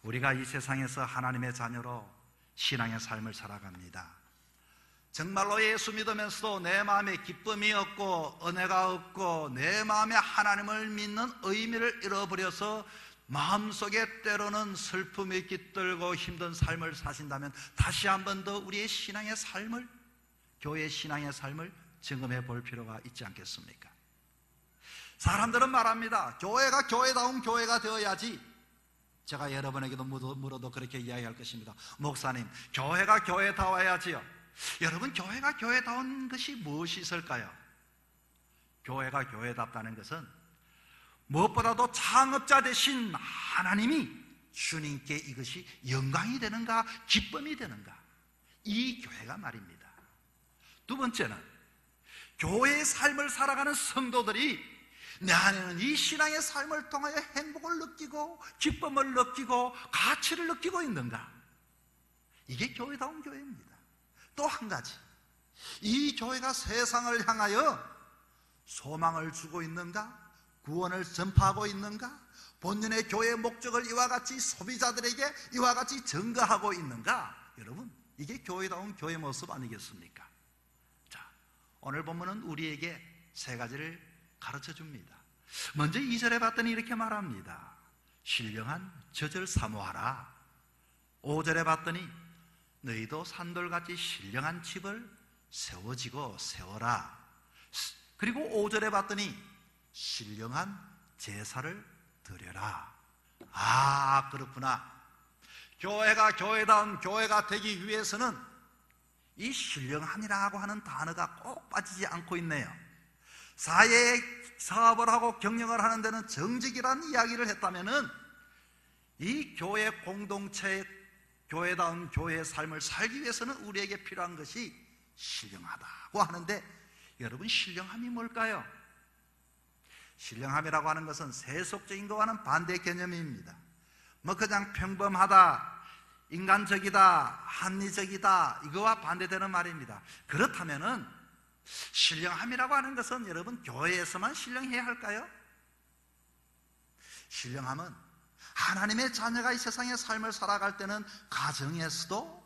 우리가 이 세상에서 하나님의 자녀로 신앙의 삶을 살아갑니다. 정말로 예수 믿으면서도 내 마음에 기쁨이 없고 은혜가 없고 내 마음에 하나님을 믿는 의미를 잃어버려서 마음속에 때로는 슬픔이 깃들고 힘든 삶을 사신다면 다시 한 번 더 우리의 신앙의 삶을, 교회의 신앙의 삶을 점검해 볼 필요가 있지 않겠습니까? 사람들은 말합니다. 교회가 교회다운 교회가 되어야지. 제가 여러분에게도 물어도 그렇게 이야기할 것입니다. 목사님, 교회가 교회다워야지요. 여러분, 교회가 교회다운 것이 무엇이 있을까요? 교회가 교회답다는 것은 무엇보다도 창업자 되신 하나님이 주님께 이것이 영광이 되는가 기쁨이 되는가, 이 교회가 말입니다. 두 번째는 교회의 삶을 살아가는 성도들이 내 안에는 이 신앙의 삶을 통하여 행복을 느끼고 기쁨을 느끼고 가치를 느끼고 있는가, 이게 교회다운 교회입니다. 또 한 가지, 이 교회가 세상을 향하여 소망을 주고 있는가, 구원을 전파하고 있는가, 본연의 교회의 목적을 이와 같이 소비자들에게 이와 같이 전가하고 있는가, 여러분, 이게 교회다운 교회 모습 아니겠습니까? 자, 오늘 본문은 우리에게 세 가지를 가르쳐 줍니다. 먼저 2절에 봤더니 이렇게 말합니다. 신령한 젖을 사모하라. 5절에 봤더니 너희도 산돌같이 신령한 집을 세워지고 세워라. 그리고 5절에 봤더니 신령한 제사를 드려라. 아, 그렇구나. 교회가 교회다운 교회가 되기 위해서는 이 신령한이라고 하는 단어가 꼭 빠지지 않고 있네요. 사회에 사업을 하고 경영을 하는 데는 정직이라는 이야기를 했다면은 이 교회 공동체의 교회다운 교회의 삶을 살기 위해서는 우리에게 필요한 것이 신령하다고 하는데, 여러분, 신령함이 뭘까요? 신령함이라고 하는 것은 세속적인 것과는 반대 개념입니다. 뭐 그냥 평범하다, 인간적이다, 합리적이다, 이거와 반대되는 말입니다. 그렇다면은 신령함이라고 하는 것은 여러분 교회에서만 신령해야 할까요? 신령함은 하나님의 자녀가 이 세상의 삶을 살아갈 때는 가정에서도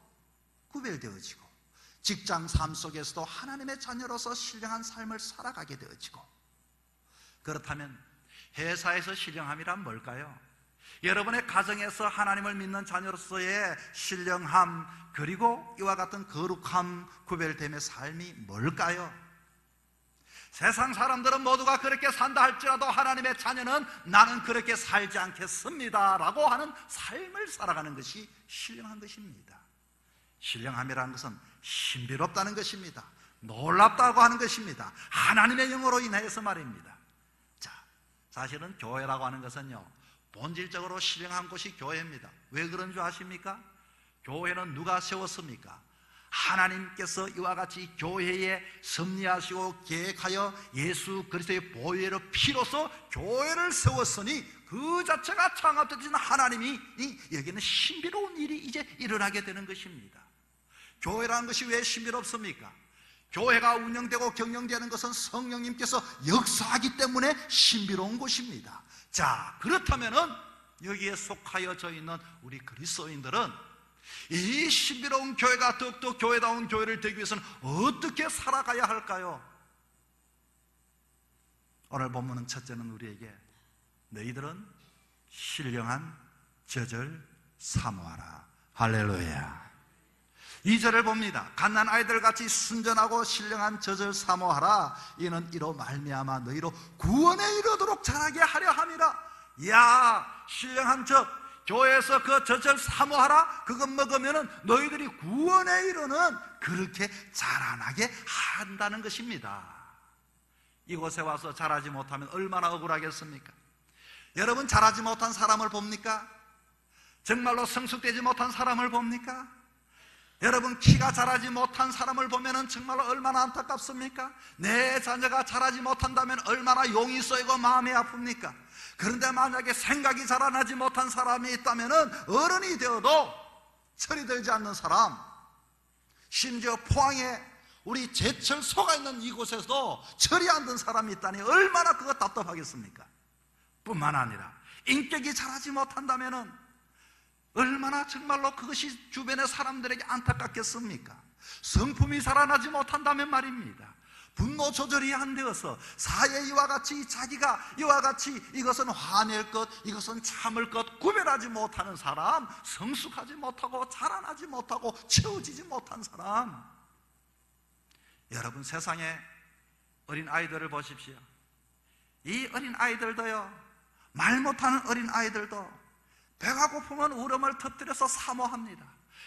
구별되어지고 직장 삶 속에서도 하나님의 자녀로서 신령한 삶을 살아가게 되어지고, 그렇다면 회사에서 신령함이란 뭘까요? 여러분의 가정에서 하나님을 믿는 자녀로서의 신령함, 그리고 이와 같은 거룩함, 구별됨의 삶이 뭘까요? 세상 사람들은 모두가 그렇게 산다 할지라도 하나님의 자녀는 나는 그렇게 살지 않겠습니다 라고 하는 삶을 살아가는 것이 신령한 것입니다. 신령함이라는 것은 신비롭다는 것입니다. 놀랍다고 하는 것입니다. 하나님의 영으로 인해서 말입니다. 자, 사실은 교회라고 하는 것은요, 본질적으로 신령한 곳이 교회입니다. 왜 그런 줄 아십니까? 교회는 누가 세웠습니까? 하나님께서 이와 같이 교회에 섭리하시고 계획하여 예수 그리스도의 보혈의 피로서 교회를 세웠으니 그 자체가 창업되신 하나님이 여기는 신비로운 일이 이제 일어나게 되는 것입니다. 교회라는 것이 왜 신비롭습니까? 교회가 운영되고 경영되는 것은 성령님께서 역사하기 때문에 신비로운 곳입니다. 자, 그렇다면은 여기에 속하여져 있는 우리 그리스도인들은 이 신비로운 교회가 더욱더 교회다운 교회를 되기 위해서는 어떻게 살아가야 할까요? 오늘 본문은 첫째는 우리에게 너희들은 신령한 젖을 사모하라. 할렐루야. 2절을 봅니다. 갓난 아이들같이 순전하고 신령한 젖을 사모하라. 이는 이로 말미암아 너희로 구원에 이르도록 자라게 하려 함이라. 이야, 신령한 젖, 교회에서 그 젖을 사모하라. 그것 먹으면 너희들이 구원에 이르는 그렇게 자라나게 한다는 것입니다. 이곳에 와서 자라지 못하면 얼마나 억울하겠습니까? 여러분, 자라지 못한 사람을 봅니까? 정말로 성숙되지 못한 사람을 봅니까? 여러분, 키가 자라지 못한 사람을 보면 정말로 얼마나 안타깝습니까? 내 자녀가 자라지 못한다면 얼마나 용이 쏘이고 마음이 아픕니까? 그런데 만약에 생각이 자라나지 못한 사람이 있다면 어른이 되어도 철이 들지 않는 사람, 심지어 포항에 우리 제철 소가 있는 이곳에서도 철이 안 든 사람이 있다니 얼마나 그거 답답하겠습니까? 뿐만 아니라 인격이 자라지 못한다면 얼마나 정말로 그것이 주변의 사람들에게 안타깝겠습니까? 성품이 살아나지 못한다면 말입니다. 분노 조절이 안 되어서 사회 이와 같이 자기가 이와 같이 이것은 화낼 것, 이것은 참을 것 구별하지 못하는 사람, 성숙하지 못하고 자라나지 못하고 채워지지 못한 사람. 여러분, 세상에 어린 아이들을 보십시오. 이 어린 아이들도요, 말 못하는 어린 아이들도 배가 고프면 울음을 터뜨려서 사모합니다.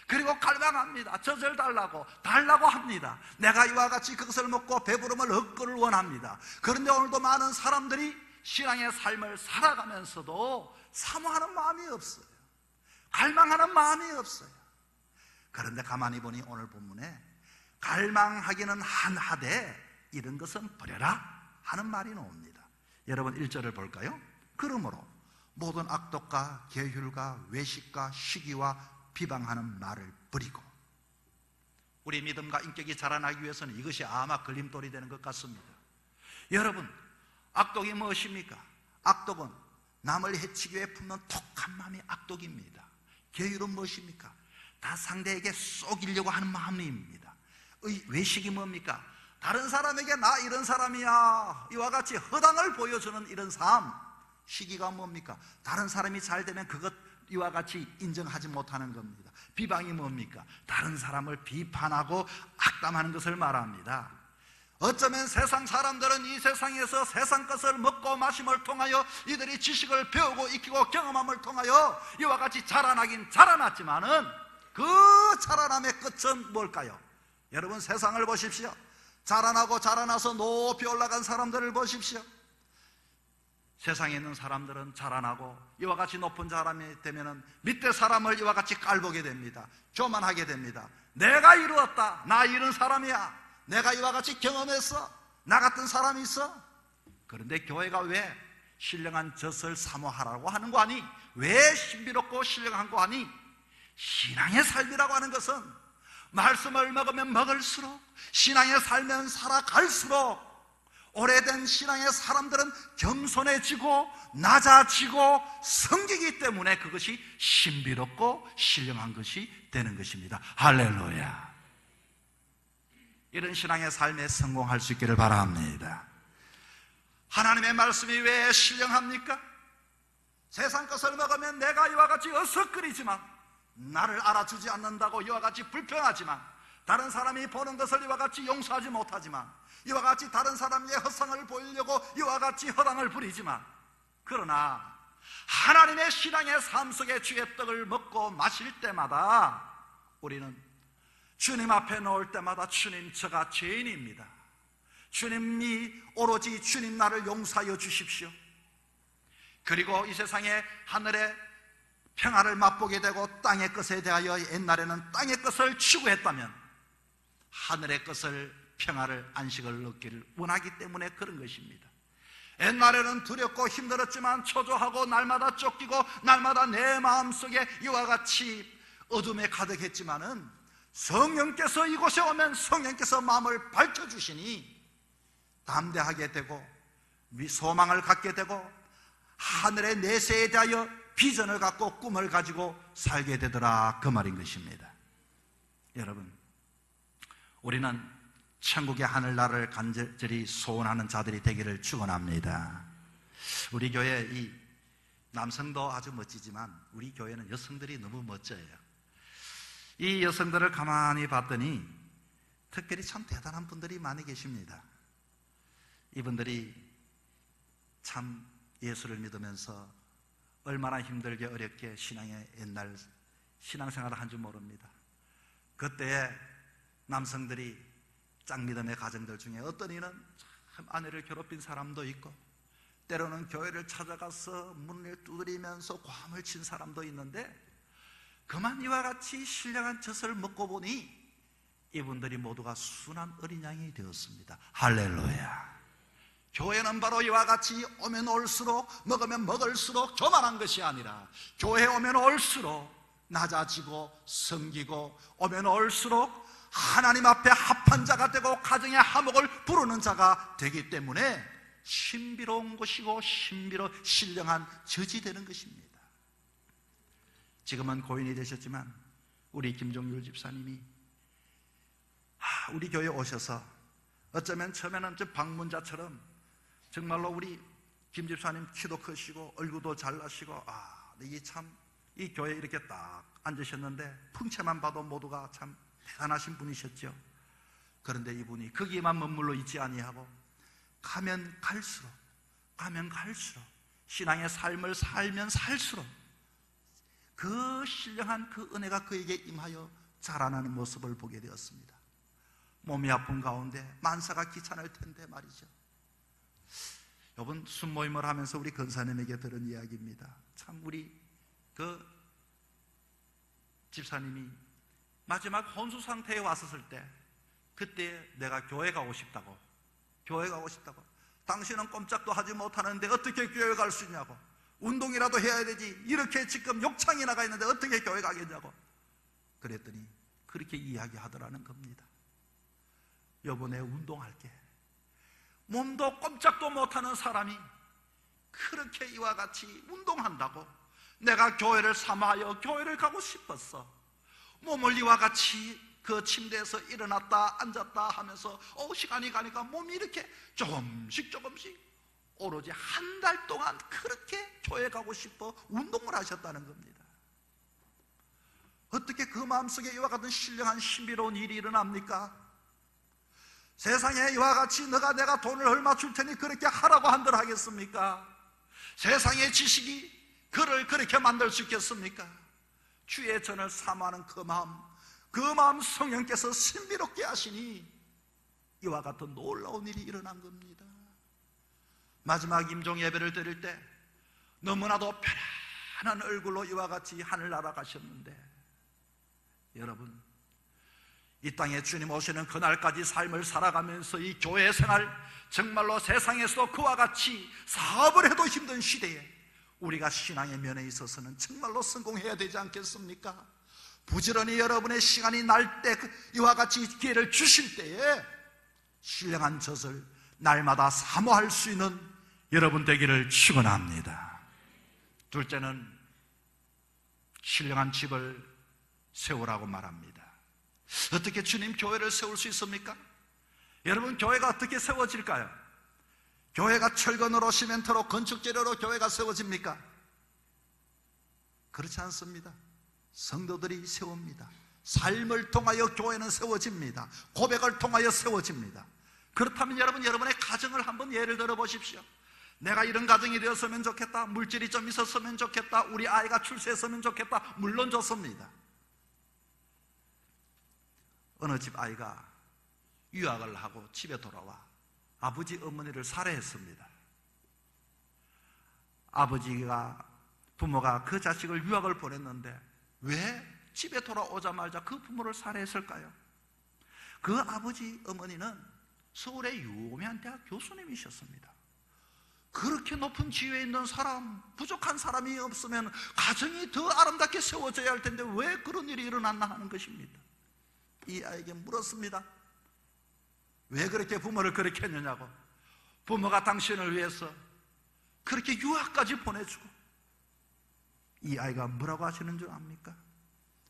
그리고 갈망합니다. 젖을 달라고 합니다. 내가 이와 같이 그것을 먹고 배부름을 얻기를 원합니다. 그런데 오늘도 많은 사람들이 신앙의 삶을 살아가면서도 사모하는 마음이 없어요. 갈망하는 마음이 없어요. 그런데 가만히 보니 오늘 본문에 갈망하기는 한하되 이런 것은 버려라 하는 말이 나옵니다. 여러분 1절을 볼까요? 그러므로 모든 악독과 계율과 외식과 시기와 비방하는 말을 버리고. 우리 믿음과 인격이 자라나기 위해서는 이것이 아마 걸림돌이 되는 것 같습니다. 여러분, 악독이 무엇입니까? 악독은 남을 해치기 위해 품는 독한 마음이 악독입니다. 계율은 무엇입니까? 다 상대에게 속이려고 하는 마음입니다. 외식이 뭡니까? 다른 사람에게 나 이런 사람이야, 이와 같이 허당을 보여주는 이런 삶. 시기가 뭡니까? 다른 사람이 잘 되면 그것 이와 같이 인정하지 못하는 겁니다. 비방이 뭡니까? 다른 사람을 비판하고 악담하는 것을 말합니다. 어쩌면 세상 사람들은 이 세상에서 세상 것을 먹고 마심을 통하여 이들이 지식을 배우고 익히고 경험함을 통하여 이와 같이 자라나긴 자라났지만은 그 자라남의 끝은 뭘까요? 여러분, 세상을 보십시오. 자라나고 자라나서 높이 올라간 사람들을 보십시오. 세상에 있는 사람들은 자라나고 이와 같이 높은 사람이 되면은 밑에 사람을 이와 같이 깔보게 됩니다. 교만하게 됩니다. 내가 이루었다, 나 이런 사람이야, 내가 이와 같이 경험했어, 나 같은 사람이 있어. 그런데 교회가 왜 신령한 젖을 사모하라고 하는 거 아니? 왜 신비롭고 신령한 거 아니? 신앙의 삶이라고 하는 것은 말씀을 먹으면 먹을수록, 신앙의 삶은 살아갈수록 오래된 신앙의 사람들은 겸손해지고 낮아지고 섬기기 때문에 그것이 신비롭고 신령한 것이 되는 것입니다. 할렐루야. 이런 신앙의 삶에 성공할 수 있기를 바랍니다. 하나님의 말씀이 왜 신령합니까? 세상 것을 먹으면 내가 이와 같이 어석거리지만, 나를 알아주지 않는다고 이와 같이 불평하지만, 다른 사람이 보는 것을 이와 같이 용서하지 못하지만, 이와 같이 다른 사람의 허상을 보이려고 이와 같이 허당을 부리지만, 그러나 하나님의 신앙의 삶 속에 주의 떡을 먹고 마실 때마다 우리는 주님 앞에 놓을 때마다 주님, 저가 죄인입니다. 주님이 오로지 주님 나를 용서하여 주십시오. 그리고 이 세상에 하늘의 평화를 맛보게 되고 땅의 것에 대하여 옛날에는 땅의 것을 추구했다면 하늘의 것을, 평화를, 안식을 얻기를 원하기 때문에 그런 것입니다. 옛날에는 두렵고 힘들었지만 초조하고 날마다 쫓기고 날마다 내 마음속에 이와 같이 어둠에 가득했지만은 성령께서 이곳에 오면 성령께서 마음을 밝혀주시니 담대하게 되고 소망을 갖게 되고 하늘의 내세에 대하여 비전을 갖고 꿈을 가지고 살게 되더라, 그 말인 것입니다. 여러분, 우리는 천국의 하늘나라를 간절히 소원하는 자들이 되기를 축원합니다. 우리 교회 이 남성도 아주 멋지지만 우리 교회는 여성들이 너무 멋져요. 이 여성들을 가만히 봤더니 특별히 참 대단한 분들이 많이 계십니다. 이분들이 참 예수를 믿으면서 얼마나 힘들게 어렵게 신앙의 옛날 신앙생활을 한 줄 모릅니다. 그때에 남성들이 짝믿음의 가정들 중에 어떤 이는 참 아내를 괴롭힌 사람도 있고, 때로는 교회를 찾아가서 문을 두드리면서 고함을 친 사람도 있는데, 그만 이와 같이 신령한 젖을 먹고 보니 이분들이 모두가 순한 어린 양이 되었습니다. 할렐루야. 교회는 바로 이와 같이 오면 올수록, 먹으면 먹을수록 교만한 것이 아니라, 교회에 오면 올수록 낮아지고 섬기고, 오면 올수록 하나님 앞에 합한 자가 되고 가정의 화목을 부르는 자가 되기 때문에 신비로운 것이고 신령한 젖이 되는 것입니다. 지금은 고인이 되셨지만 우리 김종률 집사님이 우리 교회에 오셔서 어쩌면 처음에는 저 방문자처럼 정말로 우리 김 집사님 키도 크시고 얼굴도 잘나시고 이게 참 이 교회에 이렇게 딱 앉으셨는데 풍채만 봐도 모두가 참 대단하신 분이셨죠. 그런데 이분이 거기에만 머물러 있지 아니하고 가면 갈수록 신앙의 삶을 살면 살수록 그 신령한 그 은혜가 그에게 임하여 자라나는 모습을 보게 되었습니다. 몸이 아픈 가운데 만사가 귀찮을 텐데 말이죠. 이번 순모임을 하면서 우리 권사님에게 들은 이야기입니다. 참 우리 그 집사님이 마지막 혼수 상태에 왔었을 때 그때 내가 교회 가고 싶다고 당신은 꼼짝도 하지 못하는데 어떻게 교회 갈 수 있냐고, 운동이라도 해야 되지, 이렇게 지금 욕창이 나가 있는데 어떻게 교회 가겠냐고 그랬더니 그렇게 이야기하더라는 겁니다. 요번에 운동할게. 몸도 꼼짝도 못하는 사람이 그렇게 이와 같이 운동한다고 내가 교회를 삼아하여 교회를 가고 싶었어. 몸을 이와 같이 그 침대에서 일어났다 앉았다 하면서 시간이 가니까 몸이 이렇게 조금씩 오로지 한 달 동안 그렇게 교회 가고 싶어 운동을 하셨다는 겁니다. 어떻게 그 마음속에 이와 같은 신령한 신비로운 일이 일어납니까? 세상에 이와 같이 내가 돈을 얼마 줄 테니 그렇게 하라고 한들 하겠습니까? 세상의 지식이 그를 그렇게 만들 수 있겠습니까? 주의 전을 사모하는 그 마음 성령께서 신비롭게 하시니 이와 같은 놀라운 일이 일어난 겁니다. 마지막 임종 예배를 드릴 때 너무나도 편안한 얼굴로 이와 같이 하늘 날아가셨는데, 여러분, 이 땅에 주님 오시는 그날까지 삶을 살아가면서 이 교회 생활, 정말로 세상에서도 그와 같이 사업을 해도 힘든 시대에 우리가 신앙의 면에 있어서는 정말로 성공해야 되지 않겠습니까? 부지런히 여러분의 시간이 날 때 이와 같이 기회를 주실 때에 신령한 젖을 날마다 사모할 수 있는 여러분 되기를 축원합니다. 둘째는 신령한 집을 세우라고 말합니다. 어떻게 주님 교회를 세울 수 있습니까? 여러분, 교회가 어떻게 세워질까요? 교회가 철근으로 시멘트로 건축재료로 교회가 세워집니까? 그렇지 않습니다. 성도들이 세웁니다. 삶을 통하여 교회는 세워집니다. 고백을 통하여 세워집니다. 그렇다면 여러분의 가정을 한번 예를 들어 보십시오. 내가 이런 가정이 되었으면 좋겠다, 물질이 좀 있었으면 좋겠다, 우리 아이가 출세했으면 좋겠다, 물론 좋습니다. 어느 집 아이가 유학을 하고 집에 돌아와 아버지 어머니를 살해했습니다. 부모가 그 자식을 유학을 보냈는데 왜 집에 돌아오자마자 그 부모를 살해했을까요? 그 아버지 어머니는 서울의 유명한 대학 교수님이셨습니다. 그렇게 높은 지위에 있는 사람, 부족한 사람이 없으면 가정이 더 아름답게 세워져야 할 텐데 왜 그런 일이 일어났나 하는 것입니다. 이 아이에게 물었습니다. 왜 그렇게 부모를 그렇게 했느냐고. 부모가 당신을 위해서 그렇게 유학까지 보내주고. 이 아이가 뭐라고 하시는 줄 압니까?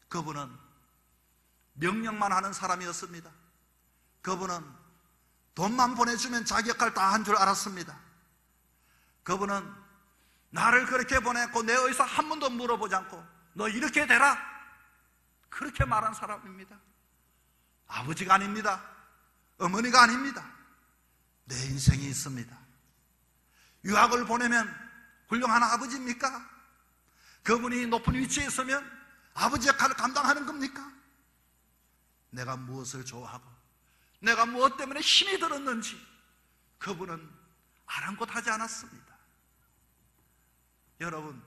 그분은 명령만 하는 사람이었습니다. 그분은 돈만 보내주면 자기 역할 다 한 줄 알았습니다. 그분은 나를 그렇게 보냈고 내 의사 한 번도 물어보지 않고 너 이렇게 되라, 그렇게 말한 사람입니다. 아버지가 아닙니다. 어머니가 아닙니다. 내 인생이 있습니다. 유학을 보내면 훌륭한 아버지입니까? 그분이 높은 위치에 있으면 아버지 역할을 감당하는 겁니까? 내가 무엇을 좋아하고 내가 무엇 때문에 힘이 들었는지 그분은 아랑곳하지 않았습니다. 여러분,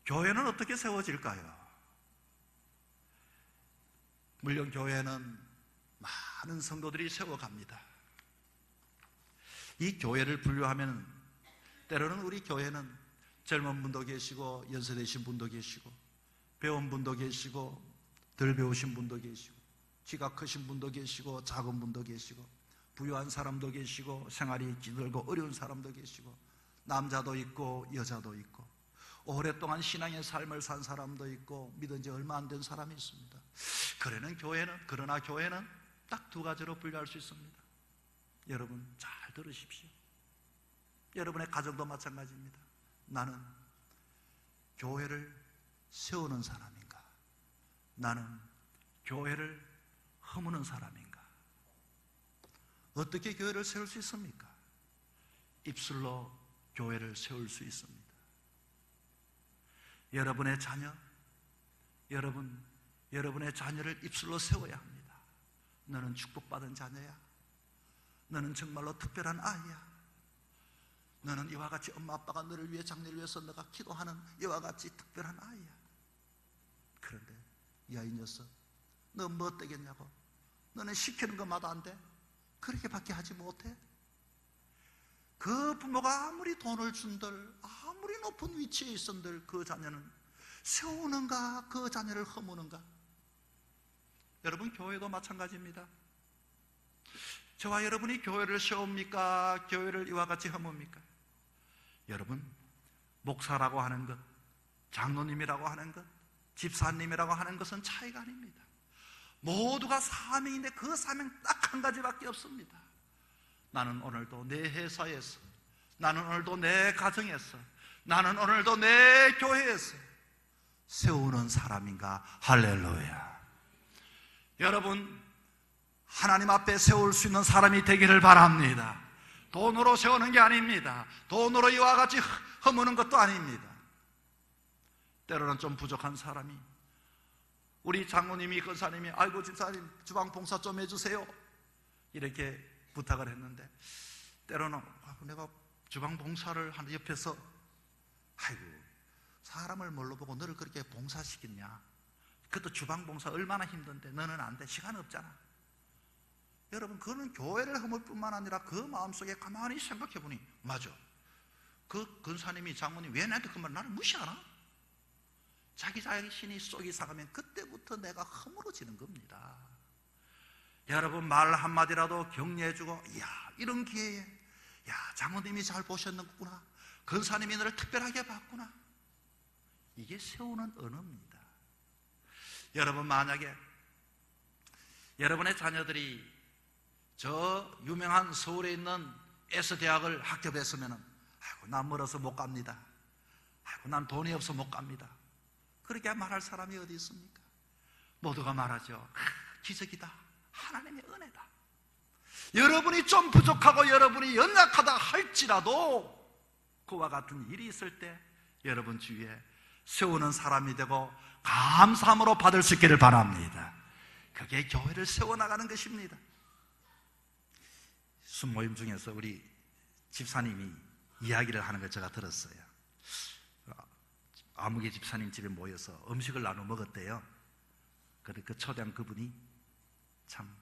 교회는 어떻게 세워질까요? 물론 교회는 많은 성도들이 세워갑니다. 이 교회를 분류하면 때로는 우리 교회는 젊은 분도 계시고 연세되신 분도 계시고 배운 분도 계시고 덜 배우신 분도 계시고 키가 크신 분도 계시고 작은 분도 계시고 부유한 사람도 계시고 생활이 기들고 어려운 사람도 계시고 남자도 있고 여자도 있고 오랫동안 신앙의 삶을 산 사람도 있고 믿은 지 얼마 안 된 사람이 있습니다. 그러나 교회는 딱 두 가지로 분류할 수 있습니다. 여러분 잘 들으십시오. 여러분의 가정도 마찬가지입니다. 나는 교회를 세우는 사람인가? 나는 교회를 허무는 사람인가? 어떻게 교회를 세울 수 있습니까? 입술로 교회를 세울 수 있습니다. 여러분의 자녀, 여러분의 자녀를 입술로 세워야 합니다. 너는 축복받은 자녀야. 너는 정말로 특별한 아이야. 너는 이와 같이 엄마 아빠가 너를 위해, 장래를 위해서 너가 기도하는 이와 같이 특별한 아이야. 그런데 야, 이 녀석, 너 뭐 되겠냐고. 너는 시키는 것마다 안 돼. 그렇게밖에 하지 못해. 그 부모가 아무리 돈을 준들, 아무리 높은 위치에 있은들 그 자녀는 세우는가, 그 자녀를 허무는가? 여러분, 교회도 마찬가지입니다. 저와 여러분이 교회를 세웁니까? 교회를 이와 같이 허뭅니까? 여러분, 목사라고 하는 것, 장로님이라고 하는 것, 집사님이라고 하는 것은 차이가 아닙니다. 모두가 사명인데 그 사명 딱 한 가지밖에 없습니다. 나는 오늘도 내 회사에서, 나는 오늘도 내 가정에서, 나는 오늘도 내 교회에서 세우는 사람인가? 할렐루야. 여러분, 하나님 앞에 세울 수 있는 사람이 되기를 바랍니다. 돈으로 세우는 게 아닙니다. 돈으로 이와 같이 허무는 것도 아닙니다. 때로는 좀 부족한 사람이, 우리 장로님이, 권사님이 아이고 집사님 주방 봉사 좀 해주세요 이렇게 부탁을 했는데, 때로는 내가 주방 봉사를 하는 옆에서 아이고 사람을 뭘로 보고 너를 그렇게 봉사시켰냐, 그것도 주방 봉사 얼마나 힘든데 너는 안 돼, 시간 없잖아. 여러분, 그거는 교회를 허물 뿐만 아니라 그 마음속에 가만히 생각해 보니 맞아, 그 권사님이, 장모님 왜 나한테 그 말, 나를 무시하나? 자기 자신이 속이 상하면 그때부터 내가 허물어지는 겁니다. 여러분, 말 한마디라도 격려해주고, 이야 이런 기회에, 야 장모님이 잘 보셨는구나, 권사님이 너를 특별하게 봤구나, 이게 세우는 언어입니다. 여러분, 만약에 여러분의 자녀들이 저 유명한 서울에 있는 S대학을 합격했으면 아이고 난 멀어서 못 갑니다, 아이고 난 돈이 없어 못 갑니다, 그렇게 말할 사람이 어디 있습니까? 모두가 말하죠. 기적이다, 하나님의 은혜다. 여러분이 좀 부족하고 여러분이 연약하다 할지라도 그와 같은 일이 있을 때 여러분 주위에 세우는 사람이 되고 감사함으로 받을 수 있기를 바랍니다. 그게 교회를 세워나가는 것입니다. 순모임 중에서 우리 집사님이 이야기를 하는 걸 제가 들었어요. 아무개 집사님 집에 모여서 음식을 나눠 먹었대요. 그 초대한 그분이 참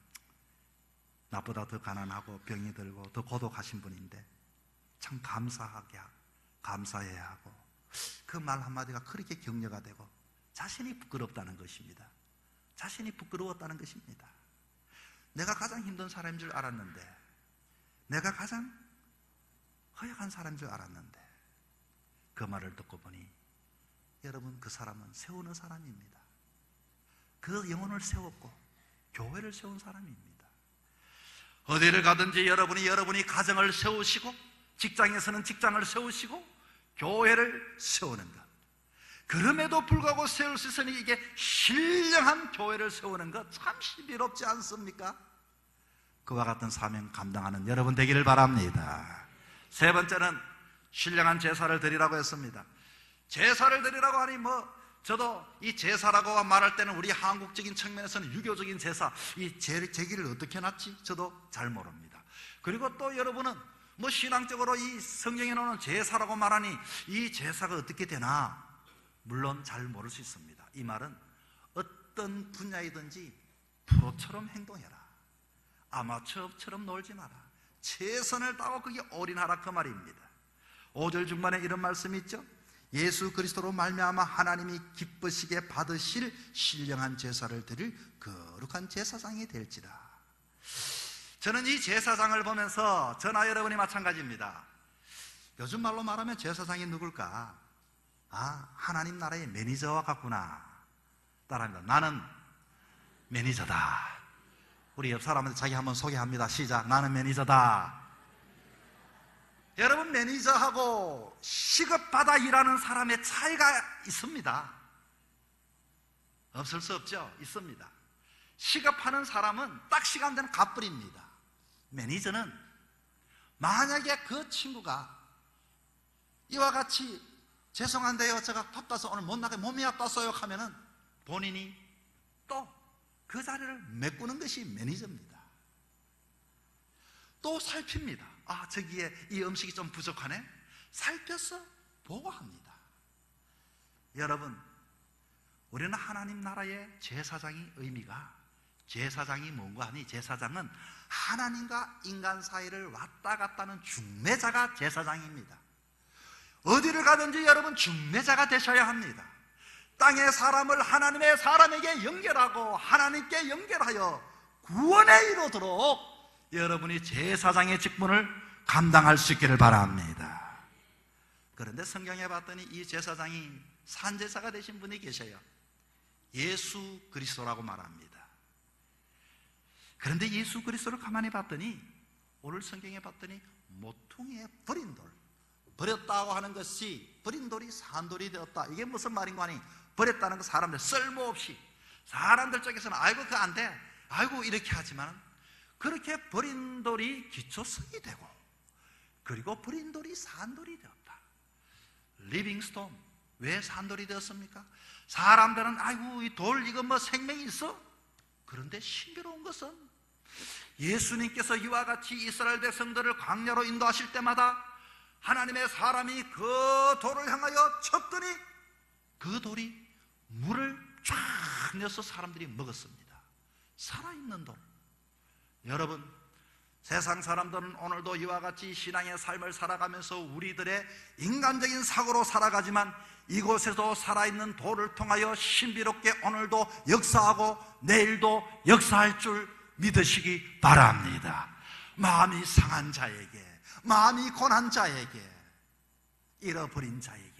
나보다 더 가난하고 병이 들고 더 고독하신 분인데 참 감사해야 하고, 그 말 한마디가 그렇게 격려가 되고 자신이 부끄럽다는 것입니다. 자신이 부끄러웠다는 것입니다. 내가 가장 힘든 사람인 줄 알았는데, 내가 가장 허약한 사람인 줄 알았는데, 그 말을 듣고 보니 여러분, 그 사람은 세우는 사람입니다. 그 영혼을 세웠고 교회를 세운 사람입니다. 어디를 가든지 여러분이 가정을 세우시고, 직장에서는 직장을 세우시고 교회를 세우는 것, 그럼에도 불구하고 세울 수 있으니 이게 신령한 교회를 세우는 것 참 신비롭지 않습니까? 그와 같은 사명 감당하는 여러분 되기를 바랍니다. 세 번째는 신령한 제사를 드리라고 했습니다. 제사를 드리라고 하니 저도 이 제사라고 말할 때는 우리 한국적인 측면에서는 유교적인 제사, 이 제기를 어떻게 놨지 저도 잘 모릅니다. 그리고 또 여러분은 신앙적으로 이 성경에 나오는 제사라고 말하니 이 제사가 어떻게 되나 물론 잘 모를 수 있습니다. 이 말은 어떤 분야이든지 프로처럼 행동해라, 아마추어처럼 놀지 마라, 최선을 다하고 그게 올인하라, 그 말입니다. 5절 중반에 이런 말씀이 있죠. 예수 그리스도로 말미암아 하나님이 기쁘시게 받으실 신령한 제사를 드릴 거룩한 제사장이 될지라. 저는 이 제사장을 보면서 저나 여러분이 마찬가지입니다. 요즘 말로 말하면 제사장이 누굴까? 아, 하나님 나라의 매니저와 같구나. 따라합니다. 나는 매니저다. 우리 옆 사람한테 자기 한번 소개합니다. 시작. 나는 매니저다. 여러분, 매니저하고 시급받아 일하는 사람의 차이가 있습니다. 없을 수 없죠? 있습니다. 시급하는 사람은 딱 시간되는 갑불입니다. 매니저는 만약에 그 친구가 이와 같이 죄송한데요, 제가 바빠서 오늘 못 나게 몸이 아팠어요 하면은 본인이 또 그 자리를 메꾸는 것이 매니저입니다. 또 살핍니다. 아, 저기에 이 음식이 좀 부족하네. 살펴서 보고합니다. 여러분, 우리는 하나님 나라의 제사장의 의미가, 제사장이 뭔가 하니, 제사장은 하나님과 인간 사이를 왔다 갔다 하는 중매자가 제사장입니다. 어디를 가든지 여러분 중매자가 되셔야 합니다. 땅의 사람을 하나님의 사람에게 연결하고 하나님께 연결하여 구원에 이르도록 여러분이 제사장의 직분을 감당할 수 있기를 바랍니다. 그런데 성경에 봤더니 이 제사장이 산제사가 되신 분이 계셔요. 예수 그리스도라고 말합니다. 그런데 예수 그리스도를 가만히 봤더니, 오늘 성경에 봤더니 모퉁이에 버린 돌, 버렸다고 하는 것이 버린 돌이 산돌이 되었다. 이게 무슨 말인가 하니, 버렸다는 거 사람들 쓸모없이, 사람들 쪽에서는 아이고 그거 안 돼, 아이고 이렇게 하지만 그렇게 버린 돌이 기초석이 되고, 그리고 버린 돌이 산돌이 되었다. 리빙스톤 왜 산돌이 되었습니까? 사람들은 아이고 이 돌 이거 뭐 생명이 있어? 그런데 신비로운 것은 예수님께서 이와 같이 이스라엘 백성들을 광야로 인도하실 때마다 하나님의 사람이 그 돌을 향하여 쳤더니 그 돌이 물을 쫙 내서 사람들이 먹었습니다. 살아있는 돌. 여러분, 세상 사람들은 오늘도 이와 같이 신앙의 삶을 살아가면서 우리들의 인간적인 사고로 살아가지만, 이곳에도 살아있는 돌을 통하여 신비롭게 오늘도 역사하고 내일도 역사할 줄 믿으시기 바랍니다. 마음이 상한 자에게, 마음이 고난 자에게, 잃어버린 자에게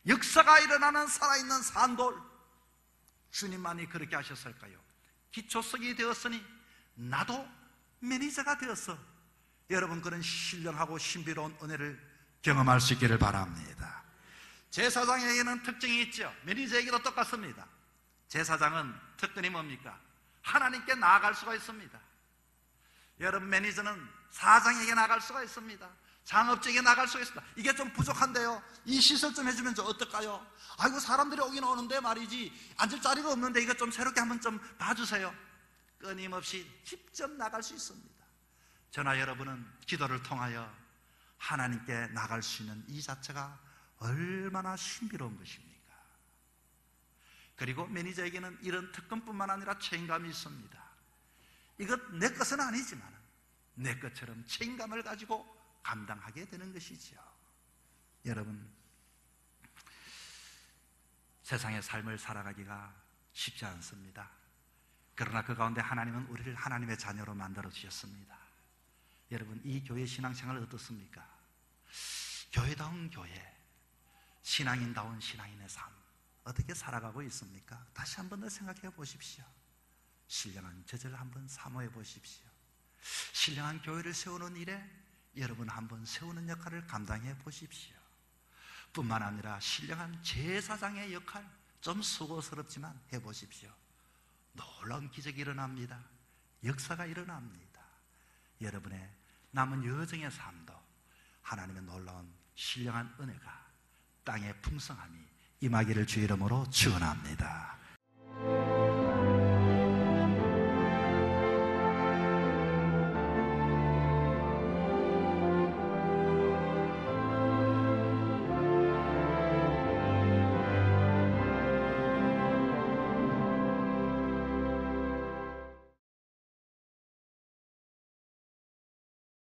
역사가 일어나는 살아있는 산돌, 주님만이 그렇게 하셨을까요? 기초석이 되었으니 나도 매니저가 되었어. 여러분, 그런 신령하고 신비로운 은혜를 경험할 수 있기를 바랍니다. 제사장에게는 특징이 있죠. 매니저에게도 똑같습니다. 제사장은 특권이 뭡니까? 하나님께 나아갈 수가 있습니다. 여러분, 매니저는 사장에게 나갈 수가 있습니다. 상업적에 나갈 수가 있습니다. 이게 좀 부족한데요, 이 시설 좀 해주면 좀 어떨까요? 아이고 사람들이 오긴 오는데 말이지 앉을 자리가 없는데 이거 좀 새롭게 한번 좀 봐주세요. 끊임없이 직접 나갈 수 있습니다. 저나 여러분은 기도를 통하여 하나님께 나갈 수 있는 이 자체가 얼마나 신비로운 것입니까? 그리고 매니저에게는 이런 특권뿐만 아니라 책임감이 있습니다. 이것 내 것은 아니지만 내 것처럼 책임감을 가지고 감당하게 되는 것이죠. 여러분, 세상의 삶을 살아가기가 쉽지 않습니다. 그러나 그 가운데 하나님은 우리를 하나님의 자녀로 만들어 주셨습니다. 여러분, 이 교회 신앙생활 어떻습니까? 교회다운 교회, 신앙인다운 신앙인의 삶 어떻게 살아가고 있습니까? 다시 한번 더 생각해 보십시오. 신령한 저절을 한번 사모해 보십시오. 신령한 교회를 세우는 일에 여러분 한번 세우는 역할을 감당해 보십시오. 뿐만 아니라 신령한 제사장의 역할, 좀 수고스럽지만 해보십시오. 놀라운 기적이 일어납니다. 역사가 일어납니다. 여러분의 남은 여정의 삶도 하나님의 놀라운 신령한 은혜가 땅의 풍성함이 임하기를 주 이름으로 축원합니다.